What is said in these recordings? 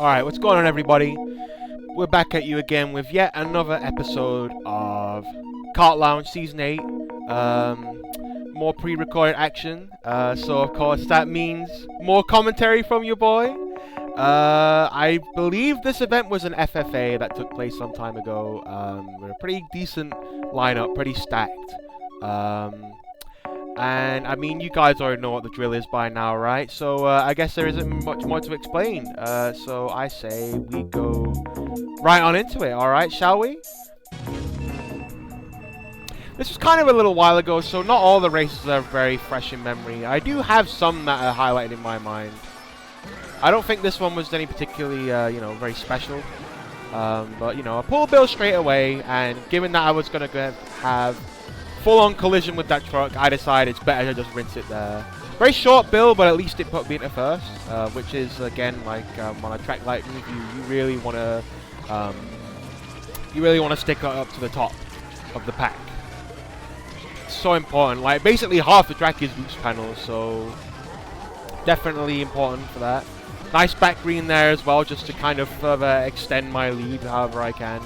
Alright, what's going on, everybody? We're back at you again with yet another episode of Kart Lounge Season 8. More pre-recorded action. So, of course, that means more commentary from your boy. I believe this event was an FFA that took place some time ago. With a pretty decent lineup, pretty stacked. And I mean, you guys already know what the drill is by now, right? So I guess there isn't much more to explain. So I say we go right on into it, alright, shall we? This was kind of a little while ago, so not all the races are very fresh in memory. I do have some that are highlighted in my mind. I don't think this one was any particularly, very special. But, I pulled Bill straight away, and given that I was going to have full-on collision with that truck, I decided it's better to just rinse it there. Very short bill, but at least it put me into first, which is again like on a track like review, you really want to stick up to the top of the pack. It's so important. Like basically half the track is boost panels, so definitely important for that. Nice back green there as well, just to kind of further extend my lead however I can.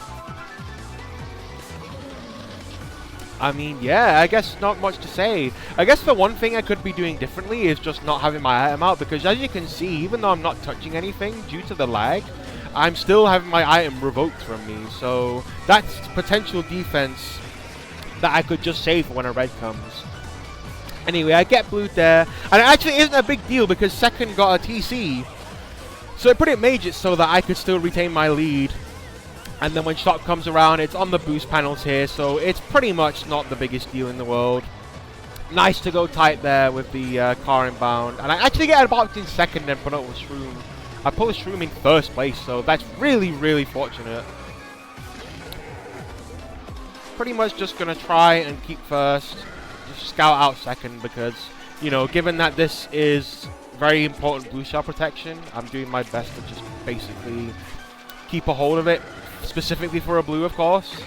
I mean, yeah, I guess not much to say. I guess the one thing I could be doing differently is just not having my item out, because as you can see, even though I'm not touching anything due to the lag, I'm still having my item revoked from me. So that's potential defense that I could just save for when a red comes. Anyway, I get blued there, and it actually isn't a big deal because second got a TC. So it pretty much made it so that I could still retain my lead. And then when shot comes around, it's on the boost panels here, so it's pretty much not the biggest deal in the world. Nice to go tight there with the car inbound. And I actually get about in second and put up with Shroom. I pull a Shroom in first place, so that's really, really fortunate. Pretty much just going to try and keep first. Just scout out second because, given that this is very important blue shell protection, I'm doing my best to just basically keep a hold of it. Specifically for a blue, of course.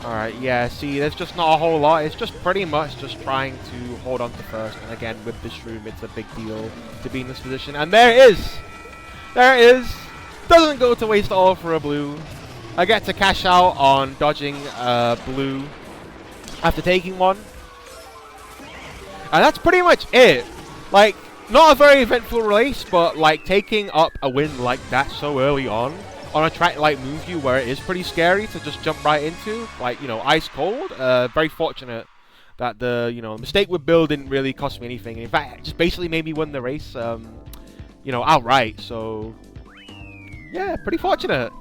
Alright, yeah, see, there's just not a whole lot. It's just pretty much just trying to hold on to first. And again, with this room, it's a big deal to be in this position. And there it is! There it is! Doesn't go to waste all for a blue. I get to cash out on dodging blue after taking one. And that's pretty much it. Like, not a very eventful race, but like taking up a win like that so early on a track like Moveview where it is pretty scary to just jump right into, like, ice cold. Very fortunate that the, mistake with Bill didn't really cost me anything. In fact, it just basically made me win the race, outright. So, yeah, pretty fortunate.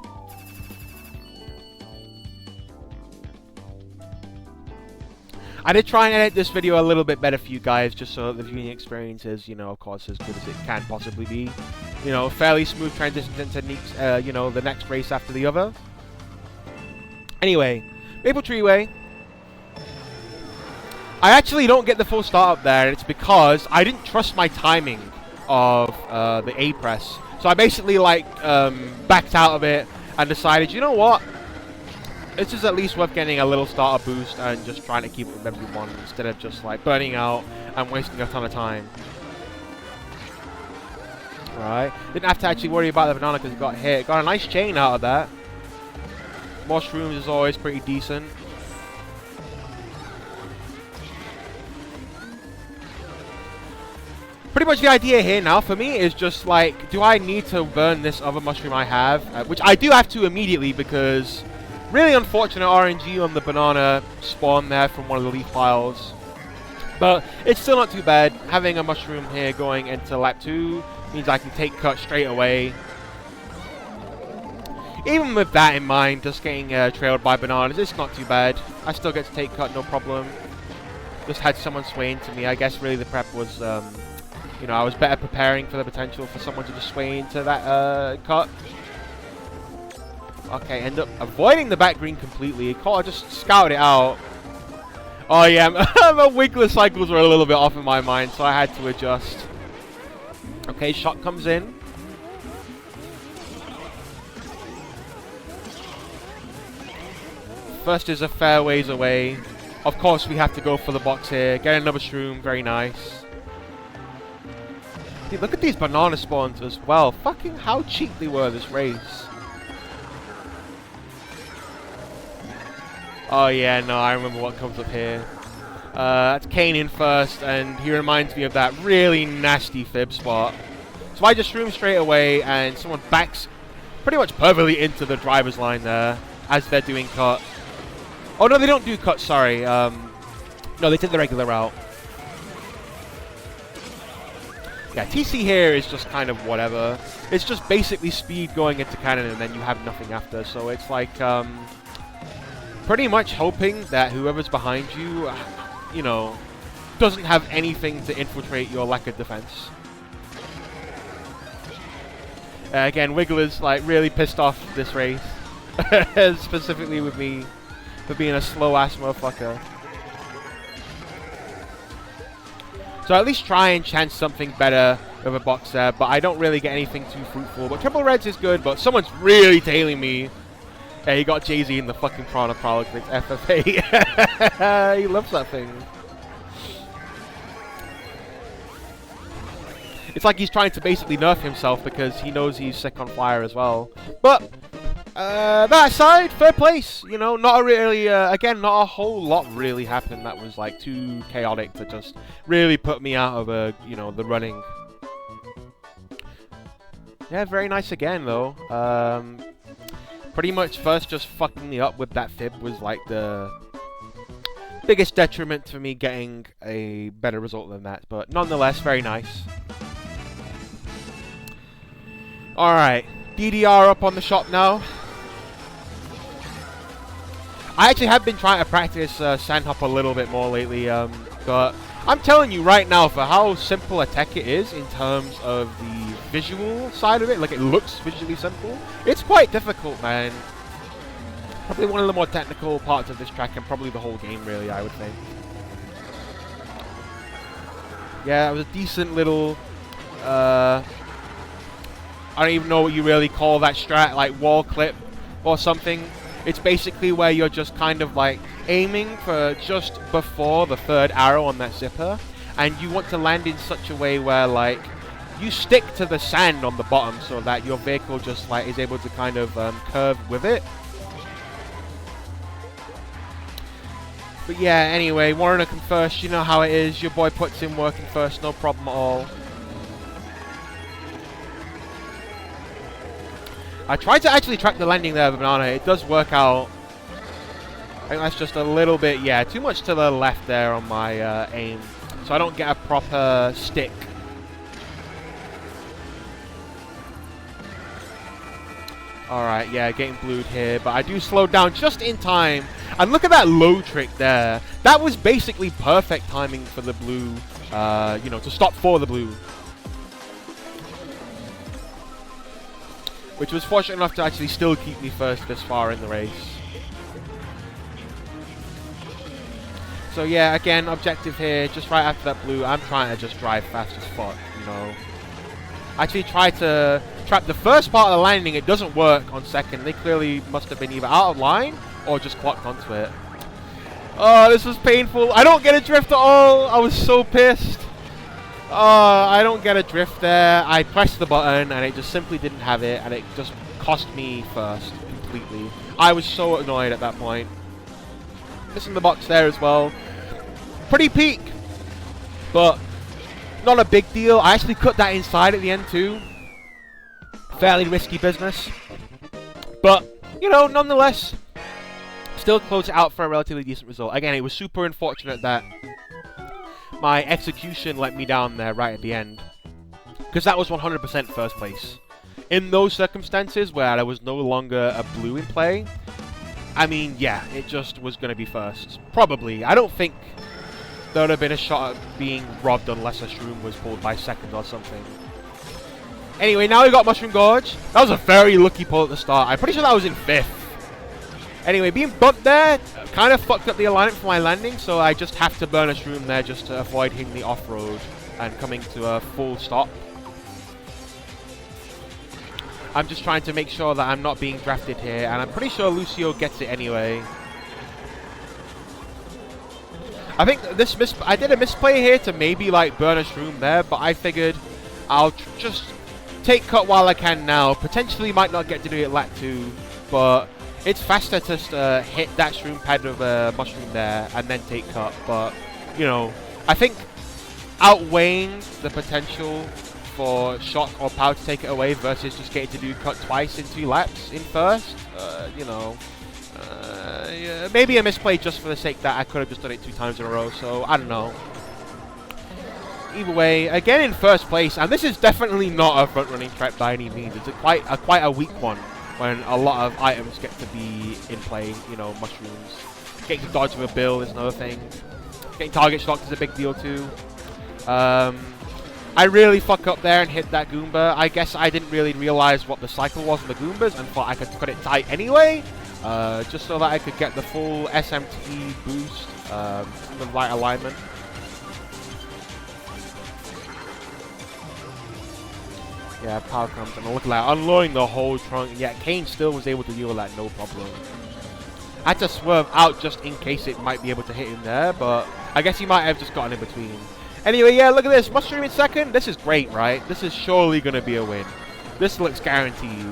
I did try and edit this video a little bit better for you guys, just so the viewing experience is, of course, as good as it can possibly be. Fairly smooth transition techniques, the next race after the other. Anyway, Maple Tree Way. I actually don't get the full start up there, and it's because I didn't trust my timing of the A press. So I basically, backed out of it and decided, you know what? This is at least worth getting a little starter boost and just trying to keep it with everyone instead of just burning out and wasting a ton of time. Alright, didn't have to actually worry about the banana because it got hit. Got a nice chain out of that. More shrooms is always pretty decent. Pretty much the idea here now for me is just do I need to burn this other mushroom I have? Which I do have to immediately because really unfortunate RNG on the banana spawn there from one of the leaf piles. But it's still not too bad. Having a mushroom here going into lap 2 means I can take cut straight away. Even with that in mind, just getting trailed by bananas, it's not too bad. I still get to take cut, no problem. Just had someone sway into me. I guess really the prep was, I was better preparing for the potential for someone to just sway into that cut. Okay, end up avoiding the back green completely. I just scouted it out. Oh yeah, the wiggler cycles were a little bit off in my mind, so I had to adjust. Okay, shot comes in. First is a fair ways away. Of course, we have to go for the box here. Get another shroom, very nice. Dude, look at these banana spawns as well. Fucking how cheap they were this race. Oh yeah, no, I remember what comes up here. That's Kane in first, and he reminds me of that really nasty fib spot. So I just threw him straight away, and someone backs pretty much perfectly into the driver's line there as they're doing cut. Oh no, they don't do cut, sorry. No, they did the regular route. Yeah, TC here is just kind of whatever. It's just basically speed going into cannon and then you have nothing after. So it's like pretty much hoping that whoever's behind you, you know, doesn't have anything to infiltrate your lack of defense. Again, Wiggler's like really pissed off this race. Specifically with me for being a slow-ass motherfucker. So at least try and chance something better with a box there, but I don't really get anything too fruitful. But triple reds is good, but someone's really tailing me. Yeah, he got Jay-Z in the fucking Prana Prowler because it's FFA. He loves that thing. It's like he's trying to basically nerf himself because he knows he's sick on fire as well. But that aside, third place. You know, not a really, again, not a whole lot really happened that was like too chaotic to just really put me out of you know, the running. Yeah, very nice again though. Pretty much first just fucking me up with that fib was like the biggest detriment to me getting a better result than that. But nonetheless, very nice. Alright, DDR up on the shop now. I actually have been trying to practice Sandhop a little bit more lately, but I'm telling you right now, for how simple a tech it is in terms of the visual side of it, like it looks visually simple, it's quite difficult, man. Probably one of the more technical parts of this track and probably the whole game, really, I would think. Yeah, it was a decent little, I don't even know what you really call that strat, like wall clip or something. It's basically where you're just kind of like aiming for just before the third arrow on that zipper, and you want to land in such a way where like you stick to the sand on the bottom so that your vehicle just like is able to kind of curve with it. But yeah, anyway, Warren come first, you know how it is. Your boy puts in work in first, no problem at all. I tried to actually track the landing there, Banana. It does work out. I think that's just a little bit, yeah, too much to the left there on my aim. So I don't get a proper stick. Alright, yeah, getting blued here. But I do slow down just in time. And look at that low trick there. That was basically perfect timing for the blue, you know, to stop for the blue. Which was fortunate enough to actually still keep me first this far in the race. So yeah, again, objective here, just right after that blue, I'm trying to just drive fast as fuck, you know. I actually tried to trap the first part of the landing, it doesn't work on second. They clearly must have been either out of line or just clocked onto it. Oh, this was painful. I don't get a drift at all. I was so pissed. I don't get a drift there. I pressed the button and it just simply didn't have it, and it just cost me first completely. I was so annoyed at that point. Missing the box there as well. Pretty peak, but not a big deal. I actually cut that inside at the end too. Fairly risky business, but you know, nonetheless, still close it out for a relatively decent result. Again, it was super unfortunate that my execution let me down there right at the end, because that was 100% first place. In those circumstances where there was no longer a blue in play, I mean, yeah, it just was going to be first. Probably. I don't think there would have been a shot at being robbed unless a shroom was pulled by second or something. Anyway, now we got Mushroom Gorge. That was a very lucky pull at the start. I'm pretty sure that was in 5th. Anyway, being bumped there kind of fucked up the alignment for my landing, so I just have to burn a shroom there just to avoid hitting the off-road and coming to a full stop. I'm just trying to make sure that I'm not being drafted here, and I'm pretty sure Lucio gets it anyway. I think I did a misplay here to maybe like burn a shroom there, but I figured I'll just take cut while I can now. Potentially might not get to do it lap 2, but it's faster to just hit that shroom pad with a mushroom there and then take cut. But, you know, I think outweighing the potential for shock or power to take it away versus just getting to do cut twice in 2 laps in first, you know, yeah, maybe a misplay just for the sake that I could have just done it 2 times in a row, so I don't know. Either way, again in first place, and this is definitely not a front-running track by any means. It's quite a weak one when a lot of items get to be in play, you know, mushrooms. Getting to dodge with a bill is another thing. Getting target shocked is a big deal too. I really fuck up there and hit that Goomba. I guess I didn't really realize what the cycle was on the Goombas and thought I could cut it tight anyway. Just so that I could get the full SMT boost in the right alignment. Yeah, power comes and look like unloading the whole trunk. Yeah, Kane still was able to deal with that no problem. I had to swerve out just in case it might be able to hit him there, but I guess he might have just gotten in between. Anyway, yeah, look at this. Mushroom in second. This is great, right? This is surely going to be a win. This looks guaranteed.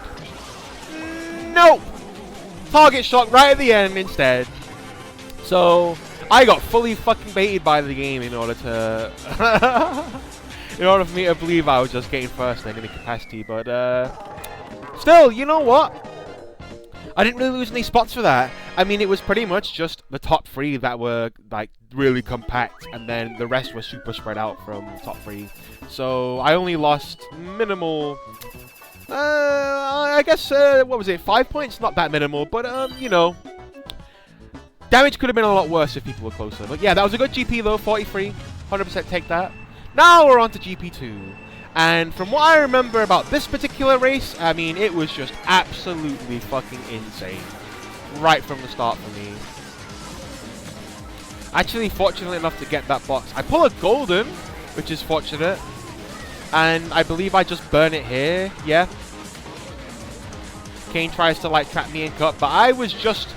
Nope! Target shock right at the end instead. So, I got fully fucking baited by the game in order to... in order for me to believe I was just getting first in any capacity, but still, you know what? I didn't really lose any spots for that. I mean, it was pretty much just the top 3 that were like really compact, and then the rest were super spread out from top 3. So I only lost minimal. I guess what was it? 5 points? Not that minimal, but you know, damage could have been a lot worse if people were closer. But yeah, that was a good GP though. 43, 100% take that. Now we're on to GP2. And from what I remember about this particular race, I mean, it was just absolutely fucking insane. Right from the start for me. Actually, fortunate enough to get that box. I pull a golden, which is fortunate. And I believe I just burn it here. Yeah. Kane tries to, like, trap me in cut. But I was just...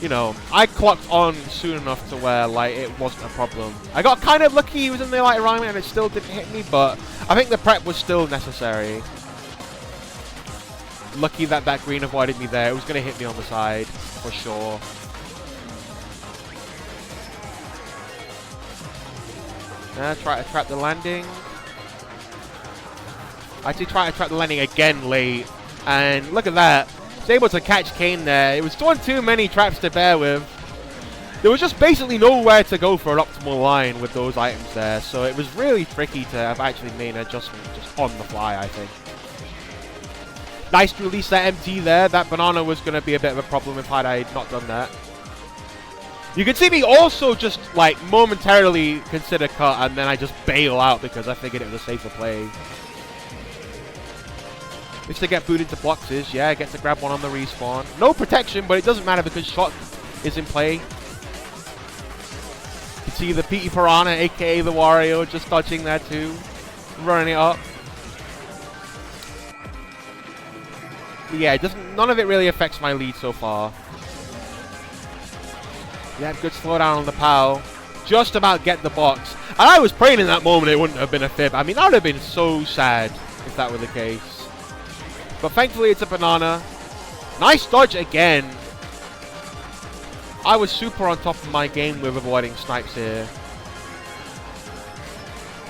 You know, I clocked on soon enough to where, like, it wasn't a problem. I got kind of lucky he was in the right alignment and it still didn't hit me, but I think the prep was still necessary. Lucky that that green avoided me there. It was going to hit me on the side, for sure. Try to trap the landing. I actually tried to trap the landing again late, and look at that. Was able to catch Kane there. It was one too many traps to bear with. There was just basically nowhere to go for an optimal line with those items there, so it was really tricky to have actually made an adjustment just on the fly, I think. Nice to release that MT there. That banana was going to be a bit of a problem if I had not done that. You can see me also just like momentarily consider cut, and then I just bail out because I figured it was a safer play. If to get booted into boxes, yeah, I get to grab one on the respawn. No protection, but it doesn't matter because shock is in play. You can see the Petey Piranha, aka the Wario, just dodging there too. Running it up. But yeah, none of it really affects my lead so far. Yeah, good slowdown on the POW. Just about get the box. And I was praying in that moment it wouldn't have been a fib. I mean, that would have been so sad if that were the case. But thankfully it's a banana. Nice dodge again. I was super on top of my game with avoiding snipes here.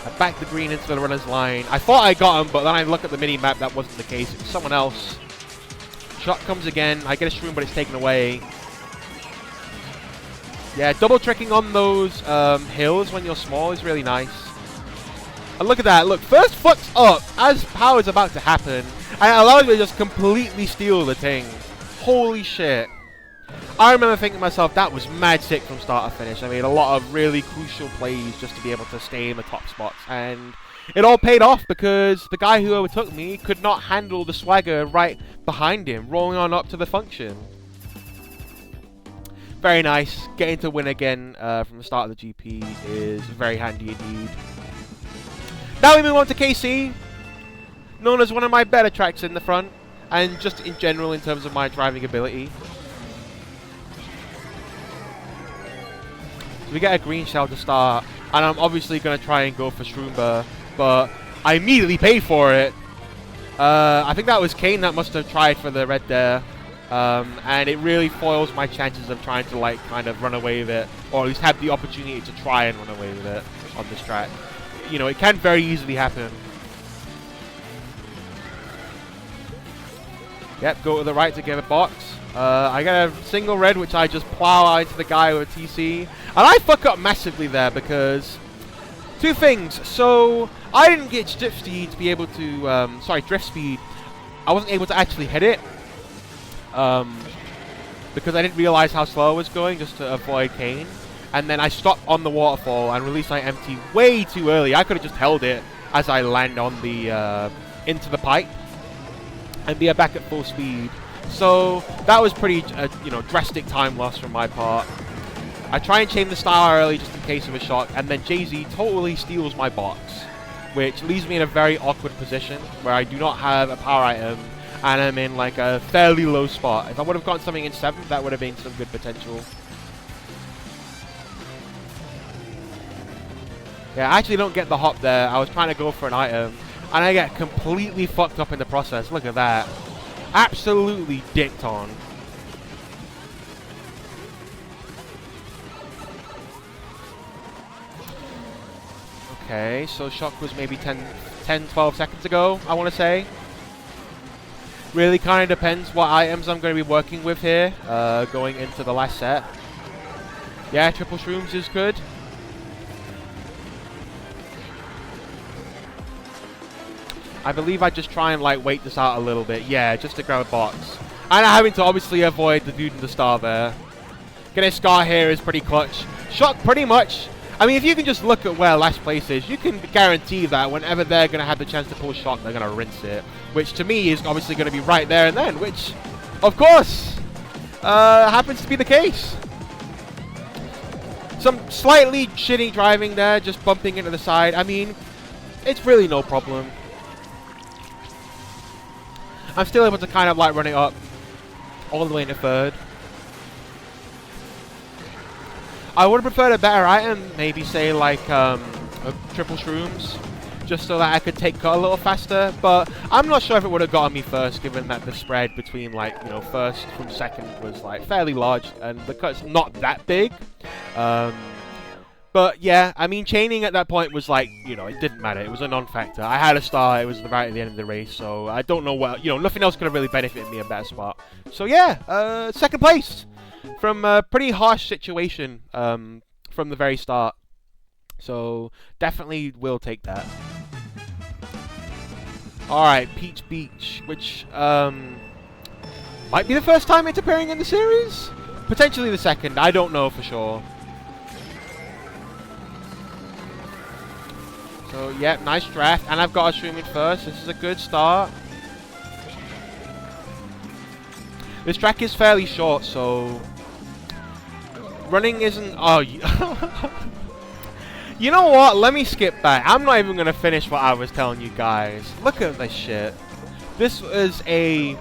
I backed the green into the runner's line. I thought I got him, but then I look at the mini-map, that wasn't the case. It was someone else. Shot comes again. I get a shroom, but it's taken away. Yeah, double tricking on those hills when you're small is really nice. And look at that. Look, first foot's up as power is about to happen. And it allows me to just completely steal the thing. Holy shit. I remember thinking to myself, that was mad sick from start to finish. I made a lot of really crucial plays just to be able to stay in the top spots. And it all paid off because the guy who overtook me could not handle the swagger right behind him, rolling on up to the function. Very nice. Getting to win again from the start of the GP is very handy indeed. Now we move on to KC, known as one of my better tracks in the front, and just in general in terms of my driving ability. So we get a green shell to start, and I'm obviously going to try and go for Shroomba, but I immediately pay for it. I think that was Kane that must have tried for the red there. And it really foils my chances of trying to like kind of run away with it, or at least have the opportunity to try and run away with it on this track. You know, it can very easily happen. Yep, go to the right to get a box. I get a single red, which I just plow out into the guy with a TC. And I fuck up massively there because... two things. So, I didn't get drift speed to be able to... drift speed. I wasn't able to actually hit it. Because I didn't realize how slow I was going, just to avoid Kane. And then I stopped on the waterfall and released my MT way too early. I could have just held it as I land on the... into the pipe. And be back at full speed. So that was pretty, drastic time loss from my part. I try and chain the star early just in case of a shock, and then Jay-Z totally steals my box, which leaves me in a very awkward position where I do not have a power item, and I'm in like a fairly low spot. If I would have gotten something in 7th, that would have been some good potential. Yeah, I actually don't get the hop there. I was trying to go for an item. And I get completely fucked up in the process. Look at that. Absolutely dicked on. Okay, so shock was maybe 10, 12 seconds ago, I want to say. Really kind of depends what items I'm going to be working with here, going into the last set. Yeah, triple shrooms is good. I believe I just try and like wait this out a little bit. Yeah, just to grab a box. And having to obviously avoid the dude in the star there. Getting a scar here is pretty clutch. Shock pretty much. I mean, if you can just look at where last place is, you can guarantee that whenever they're going to have the chance to pull shock, they're going to rinse it. Which to me is obviously going to be right there and then. Which, of course, happens to be the case. Some slightly shitty driving there, just bumping into the side. I mean, it's really no problem. I'm still able to kind of like run it up all the way into 3rd. I would have preferred a better item, maybe say like triple shrooms, just so that I could take cut a little faster. But I'm not sure if it would have gotten me first, given that the spread between like, first from second was like fairly large, and the cut's not that big. But yeah, I mean, chaining at that point was like, it didn't matter. It was a non-factor. I had a star. It was right at the end of the race. So I don't know what, nothing else could have really benefited me in that spot. So yeah, 2nd place from a pretty harsh situation from the very start. So definitely will take that. Alright, Peach Beach, which might be the first time it's appearing in the series? Potentially the 2nd. I don't know for sure. So, yeah, nice draft. And I've got a shroom in first. This is a good start. This track is fairly short, so... running isn't... oh, you know what? Let me skip back. I'm not even going to finish what I was telling you guys. Look at this shit. This is a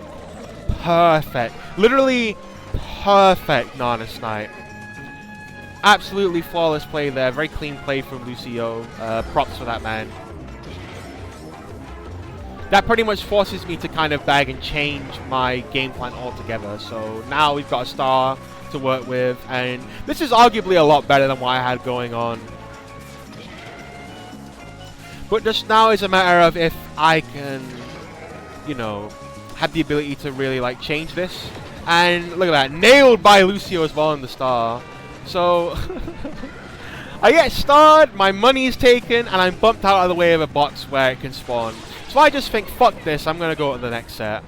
perfect, literally perfect Nana snipe. Absolutely flawless play there. Very clean play from Lucio. Props for that, man. That pretty much forces me to kind of bag and change my game plan altogether. So now we've got a star to work with. And this is arguably a lot better than what I had going on. But just now is a matter of if I can, have the ability to really like change this. And look at that. Nailed by Lucio as well in the star. So, I get starred, my money is taken, and I'm bumped out of the way of a box where it can spawn. So I just think, fuck this, I'm going to go to the next set.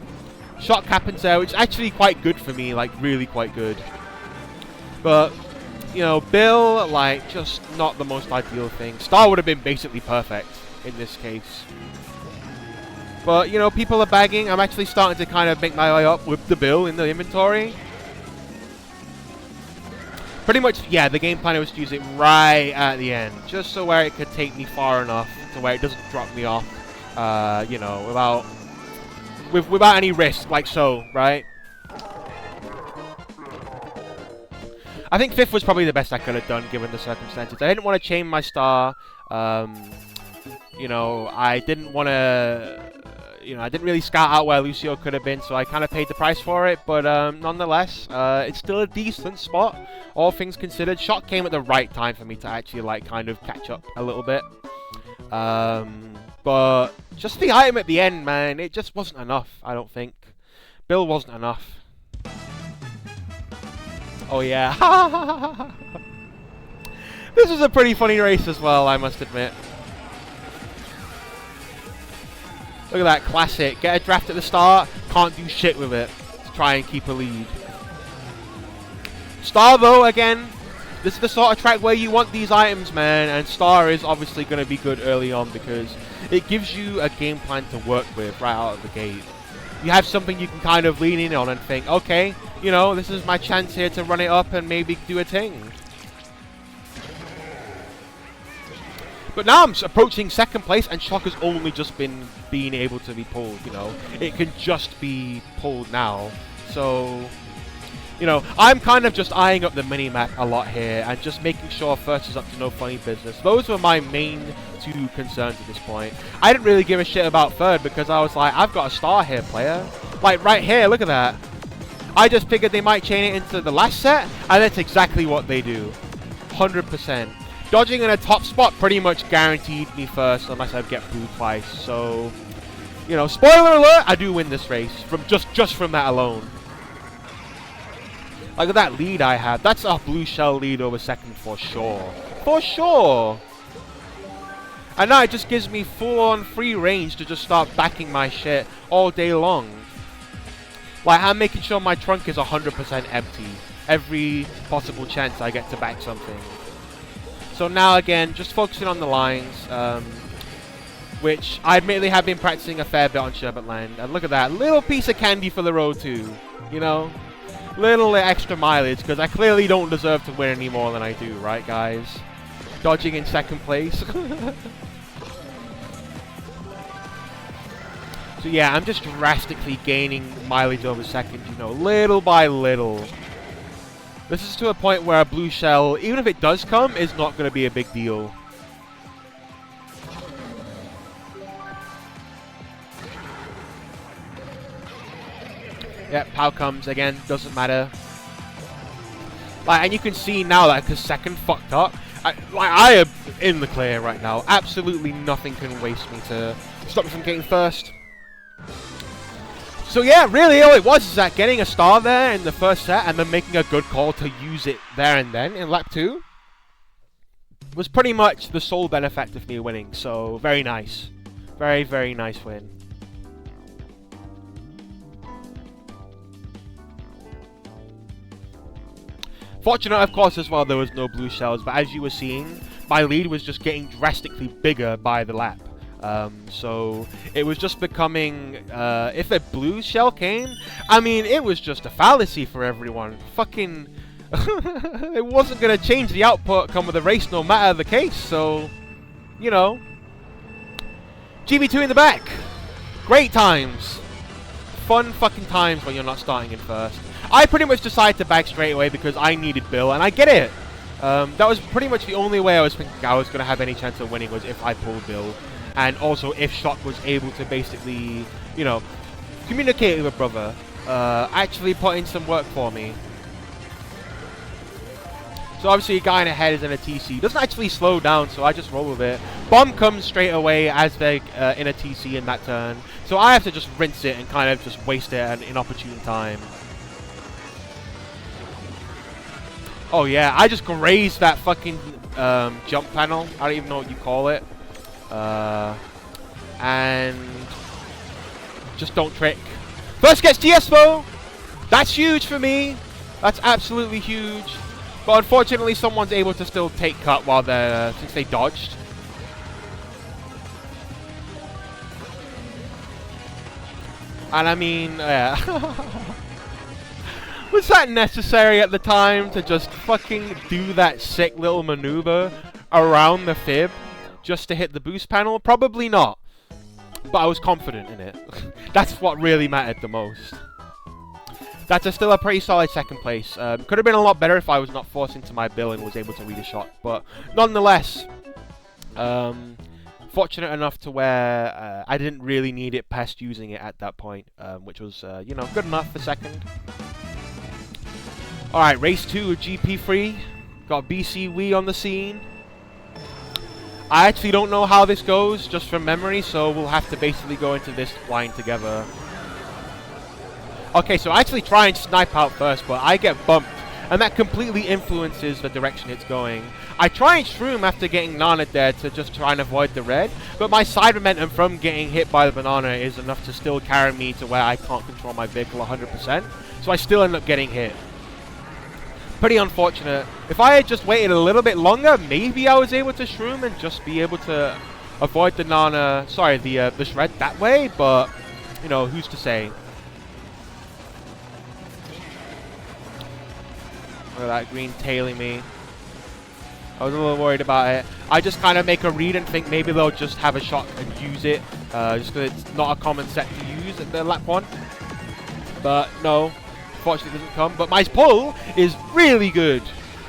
Shock happens there, which is actually quite good for me, like really quite good. But, Bill, like, just not the most ideal thing. Star would have been basically perfect in this case. But, people are bagging. I'm actually starting to kind of make my way up with the Bill in the inventory. Pretty much, yeah, the game plan was to use it right at the end, just so where it could take me far enough to where it doesn't drop me off, without any risk, like so, right? I think 5th was probably the best I could have done given the circumstances. I didn't want to chain my star, You know, I didn't want to... You know, I didn't really scout out where Lucio could have been, so I kind of paid the price for it. But nonetheless, it's still a decent spot, all things considered. Shot came at the right time for me to actually, like, kind of catch up a little bit. But just the item at the end, man, it just wasn't enough, I don't think. Bill wasn't enough. Oh, yeah. This was a pretty funny race as well, I must admit. Look at that, classic. Get a draft at the start, can't do shit with it to try and keep a lead. Star, though, again, this is the sort of track where you want these items, man, and Star is obviously going to be good early on because it gives you a game plan to work with right out of the gate. You have something you can kind of lean in on and think, okay, you know, this is my chance here to run it up and maybe do a thing. But now I'm approaching second place, and Shock has only just been being able to be pulled, you know. It can just be pulled now. So, you know, I'm kind of just eyeing up the mini-map a lot here and just making sure first is up to no funny business. Those were my main two concerns at this point. I didn't really give a shit about third because I was like, I've got a star here, player. Like, right here, look at that. I just figured they might chain it into the last set, and that's exactly what they do. 100%. Dodging in a top spot pretty much guaranteed me first unless I get booed twice. So, you know, spoiler alert, I do win this race from just from that alone. Look at that lead I have. That's a blue shell lead over second for sure. For sure. And now it just gives me full-on free range to just start backing my shit all day long. Like, I'm making sure my trunk is 100% empty. Every possible chance I get to back something. So now again, just focusing on the lines, which I admittedly have been practicing a fair bit on Sherbet Land. And look at that, little piece of candy for the road too, you know? Little extra mileage, because I clearly don't deserve to win any more than I do, right guys? Dodging in second place. So yeah, I'm just drastically gaining mileage over second, you know, little by little. This is to a point where a blue shell, even if it does come, is not going to be a big deal. Yep, POW comes again, doesn't matter. Like, and you can see now that because second fucked up, I am in the clear right now. Absolutely nothing can waste me to stop me from getting first. So yeah, really all it was is that getting a star there in the first set and then making a good call to use it there and then in lap 2 was pretty much the sole benefit of me winning. So very nice. Very, very nice win. Fortunate, of course, as well, there was no blue shells, but as you were seeing, my lead was just getting drastically bigger by the lap. So it was just becoming, if a blue shell came, I mean, it was just a fallacy for everyone. Fucking, it wasn't going to change the outcome of the race no matter the case, so, you know. GB2 in the back. Great times. Fun fucking times when you're not starting in first. I pretty much decided to back straight away because I needed Bill, and I get it. That was pretty much the only way I was thinking I was going to have any chance of winning was if I pulled Bill. And also if Shock was able to basically, you know, communicate with a brother, actually put in some work for me. So obviously a guy in ahead is in a TC. Doesn't actually slow down, so I just roll with it. Bomb comes straight away as they're in a TC in that turn. So I have to just rinse it and kind of just waste it at an inopportune time. Oh yeah, I just grazed that fucking jump panel. I don't even know what you call it. And just don't trick. First gets GS though. That's huge for me. That's absolutely huge. But unfortunately, someone's able to still take cut while they're since they dodged. And I mean, yeah. Was that necessary at the time to just fucking do that sick little maneuver around the fib just to hit the boost panel? Probably not. But I was confident in it. That's what really mattered the most. That's still a pretty solid second place. Could have been a lot better if I was not forced into my bill and was able to read a shot. But nonetheless, fortunate enough to where I didn't really need it past using it at that point, which was, you know, good enough for second. Alright, race 2 of GP3. Got BC Wee on the scene. I actually don't know how this goes, just from memory, so we'll have to basically go into this line together. Okay, so I actually try and snipe out first, but I get bumped, and that completely influences the direction it's going. I try and shroom after getting Nana there to just try and avoid the red, but my side momentum from getting hit by the banana is enough to still carry me to where I can't control my vehicle 100%, so I still end up getting hit. Pretty unfortunate. If I had just waited a little bit longer, maybe I was able to shroom and just be able to avoid the Nana, sorry, the shred that way, but, you know, who's to say? Look at that green tailing me. I was a little worried about it. I just kind of make a read and think maybe they'll just have a shot and use it, just because it's not a common set to use at the lap 1. But no. Unfortunately doesn't come, but my pull is really good.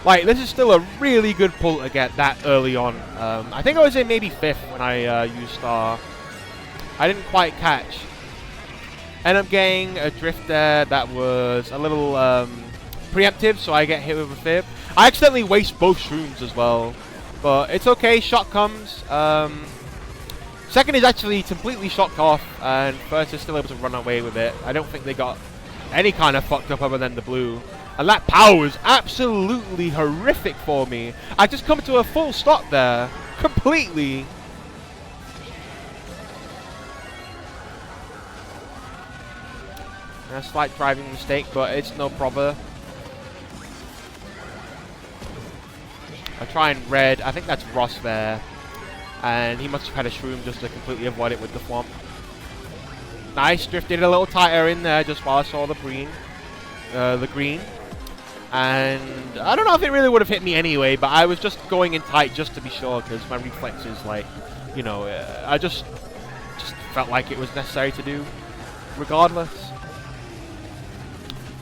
Like, this is still a really good pull to get that early on. I think I was in maybe 5th when I used Star. I didn't quite catch. Ended up getting a drift there that was a little preemptive, so I get hit with a fib. I accidentally waste both shrooms as well, but it's okay, shot comes. Second is actually completely shocked off, and first is still able to run away with it. I don't think they got any kind of fucked up other than the blue. And that power was absolutely horrific for me. I just come to a full stop there. Completely. A slight driving mistake, but it's no problem. I try and red. I think that's Ross there. And he must have had a shroom just to completely avoid it with the flump. Nice, drifted a little tighter in there just while I saw the green. And I don't know if it really would have hit me anyway, but I was just going in tight just to be sure because my reflexes, like, you know, I just felt like it was necessary to do regardless.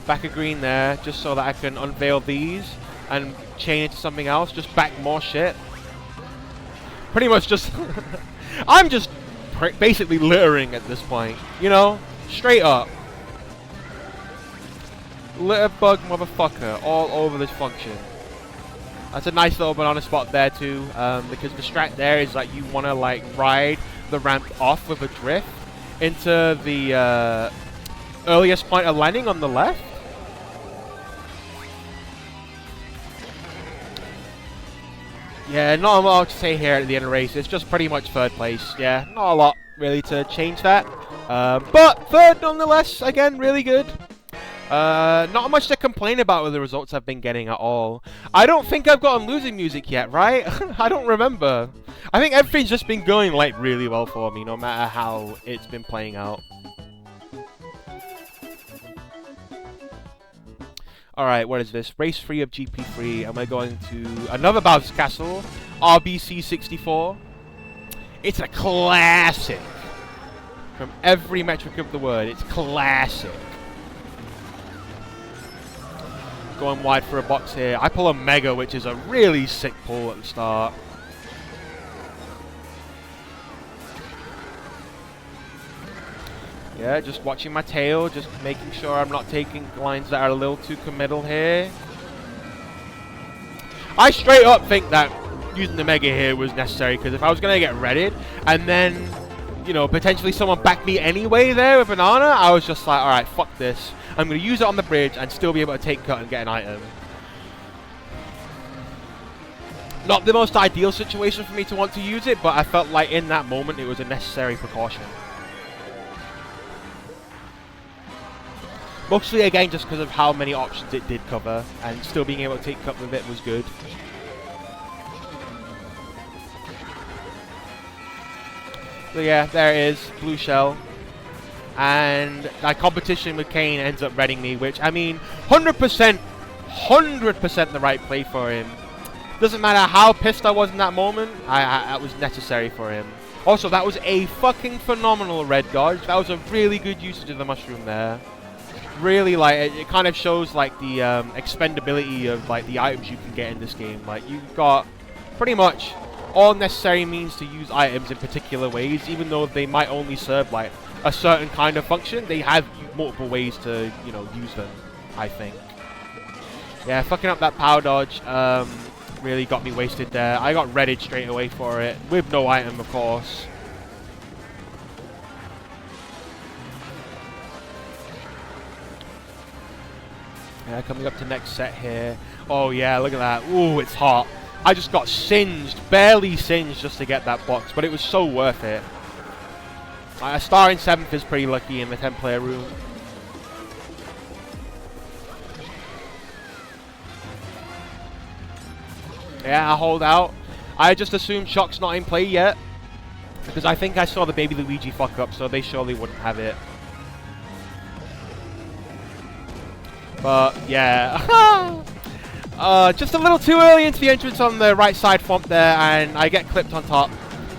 Back a green there just so that I can unveil these and chain into something else, just back more shit. Pretty much just I'm just basically littering at this point, you know, straight up. Litter bug motherfucker all over this function. That's a nice little banana spot there too, because the strat there is like you want to like ride the ramp off with a drift into the earliest point of landing on the left. Yeah, not a lot to say here at the end of the race. It's just pretty much 3rd place. Yeah, not a lot really to change that. But 3rd nonetheless, again, really good. Not much to complain about with the results I've been getting at all. I don't think I've gotten losing music yet, right? I don't remember. I think everything's just been going like really well for me, no matter how it's been playing out. Alright, what is this? Race 3 of GP3, and we're going to another Bowser's Castle, RBC 64. It's a classic. From every metric of the word, it's classic. Going wide for a box here. I pull a Mega, which is a really sick pull at the start. Yeah, just watching my tail, just making sure I'm not taking lines that are a little too committal here. I straight up think that using the Mega here was necessary, because if I was going to get redded, and then, you know, potentially someone backed me anyway there with Banana, I was just like, alright, fuck this. I'm going to use it on the bridge and still be able to take cut and get an item. Not the most ideal situation for me to want to use it, but I felt like in that moment it was a necessary precaution. Mostly, again, just because of how many options it did cover, and still being able to take cut with it was good. So yeah, there it is, blue shell. And my competition with Kane ends up redding me, which, I mean, 100% the right play for him. Doesn't matter how pissed I was in that moment, that was necessary for him. Also, that was a fucking phenomenal red dodge. That was a really good usage of the mushroom there. Really, like, it kind of shows, like, the expendability of, like, the items you can get in this game. Like, you've got pretty much all necessary means to use items in particular ways, even though they might only serve like a certain kind of function. They have multiple ways to, you know, use them, I think. Yeah, fucking up that power dodge really got me wasted there. I got redded straight away for it, with no item, of course. Yeah, coming up to next set here. Oh yeah, look at that. Ooh, it's hot. I just got singed, barely singed just to get that box, but it was so worth it. A star in 7th is pretty lucky in the 10-player room. Yeah, I hold out. I just assumed Shock's not in play yet, because I think I saw the Baby Luigi fuck up, so they surely wouldn't have it. But yeah, just a little too early into the entrance on the right side font there, and I get clipped on top,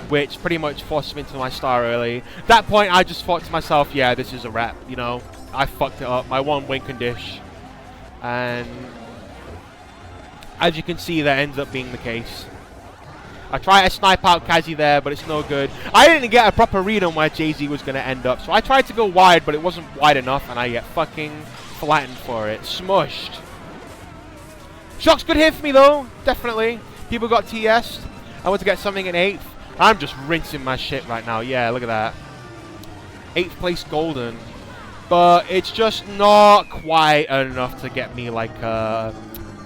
which pretty much forced me into my star early. At that point, I just thought to myself, yeah, this is a wrap, you know. I fucked it up. My one win condition. And as you can see, that ends up being the case. I try to snipe out Kazi there, but it's no good. I didn't get a proper read on where Jay-Z was going to end up, so I tried to go wide, but it wasn't wide enough, and I get fucking flattened for it. Smushed. Shock's good hit for me, though. Definitely. People got TS'd. I want to get something in 8th. I'm just rinsing my shit right now. Yeah, look at that. 8th place golden. But it's just not quite enough to get me like,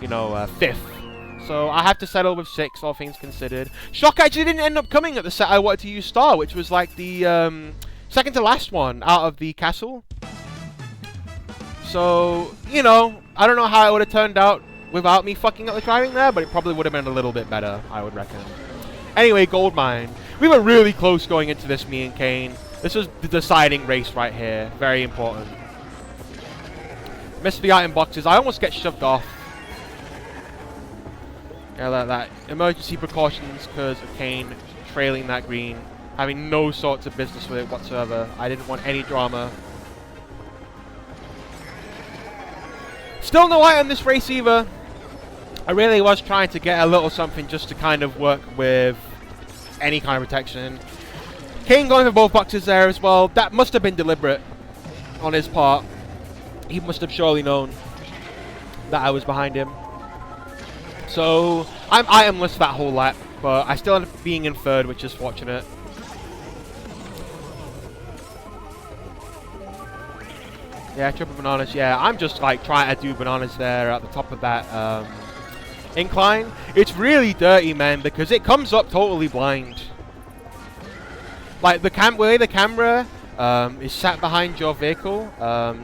you know, 5th. So I have to settle with 6, all things considered. Shock actually didn't end up coming at the set I wanted to use star, which was like the second to last one out of the castle. So, you know, I don't know how it would have turned out without me fucking up the driving there, but it probably would have been a little bit better, I would reckon. Anyway, gold mine. We were really close going into this, me and Kane. This was the deciding race right here. Very important. Missed the item boxes. I almost get shoved off. Yeah, that emergency precautions because of Kane trailing that green, having no sorts of business with it whatsoever. I didn't want any drama. Still no item this race either. I really was trying to get a little something just to kind of work with any kind of protection. Kane going for both boxes there as well. That must have been deliberate on his part. He must have surely known that I was behind him. So I'm itemless that whole lap, but I still end up being in 3rd, which is fortunate. Yeah, triple bananas. Yeah, I'm just like trying to do bananas there at the top of that incline. It's really dirty, man, because it comes up totally blind. Like the way the camera is sat behind your vehicle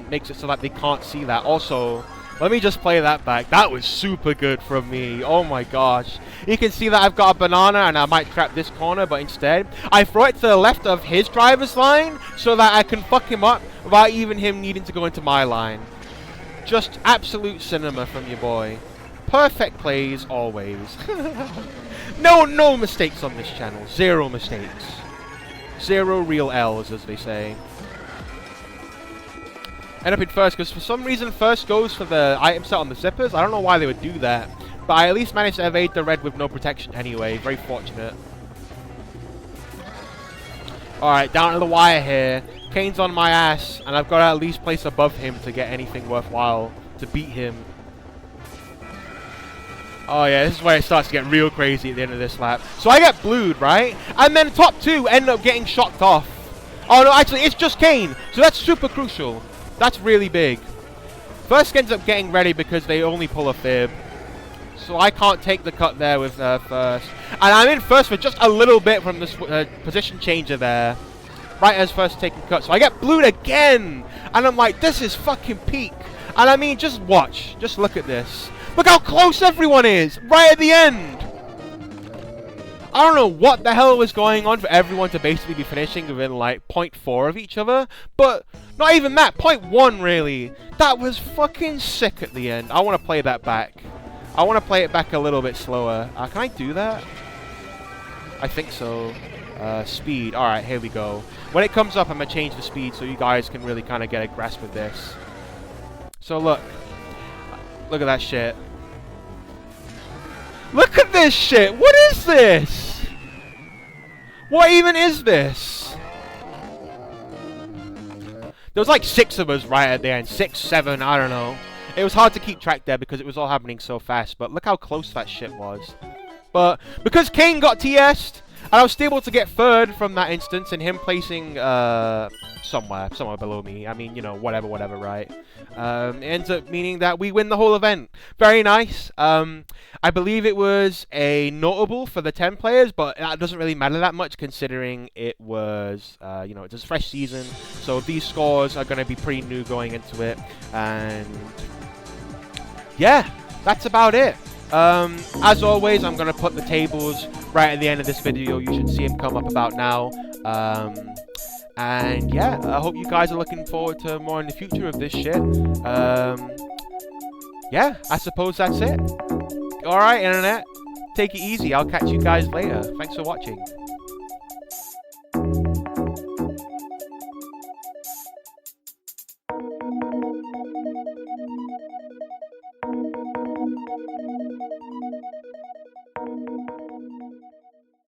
makes it so that they can't see that. Also, let me just play that back. That was super good from me. Oh my gosh. You can see that I've got a banana and I might trap this corner, but instead I throw it to the left of his driver's line so that I can fuck him up without even him needing to go into my line. Just absolute cinema from your boy. Perfect plays always. No mistakes on this channel. 0 mistakes. 0 real L's, as they say. End up in 1st because for some reason 1st goes for the item set on the zippers. I don't know why they would do that, but I at least managed to evade the red with no protection anyway. Very fortunate. Alright, down to the wire here. Kane's on my ass, and I've got to at least place above him to get anything worthwhile to beat him. Oh yeah, this is where it starts to get real crazy at the end of this lap. So I get blued, right? And then top 2 end up getting shocked off. Oh no, actually it's just Kane. So that's super crucial. That's really big. 1st ends up getting ready because they only pull a fib. So I can't take the cut there with 1st. And I'm in 1st for just a little bit from this position changer there. Right as 1st taking cut. So I get blued again. And I'm like, this is fucking peak. And I mean, just watch. Just look at this. Look how close everyone is. Right at the end. I don't know what the hell was going on for everyone to basically be finishing within like 0.4 of each other, but not even that, 0.1 really. That was fucking sick at the end. I want to play that back. I want to play it back a little bit slower. Can I do that? I think so. Speed. Alright, here we go. When it comes up, I'm going to change the speed so you guys can really kind of get a grasp of this. So look. Look at that shit. Look at this shit! What is this? What even is this? There was like 6 of us right at the end. 6, 7, I don't know. It was hard to keep track there because it was all happening so fast. But look how close that shit was. But because Kane got TS'd, and I was still able to get 3rd from that instance, and him placing somewhere below me. I mean, you know, whatever, right? It ends up meaning that we win the whole event. Very nice. I believe it was a notable for the 10 players, but that doesn't really matter that much considering it was, you know, it's a fresh season. So these scores are going to be pretty new going into it. And yeah, that's about it. As always, I'm going to put the tables right at the end of this video. You should see them come up about now. And yeah, I hope you guys are looking forward to more in the future of this shit. Yeah, I suppose that's it. Alright, internet. Take it easy. I'll catch you guys later. Thanks for watching.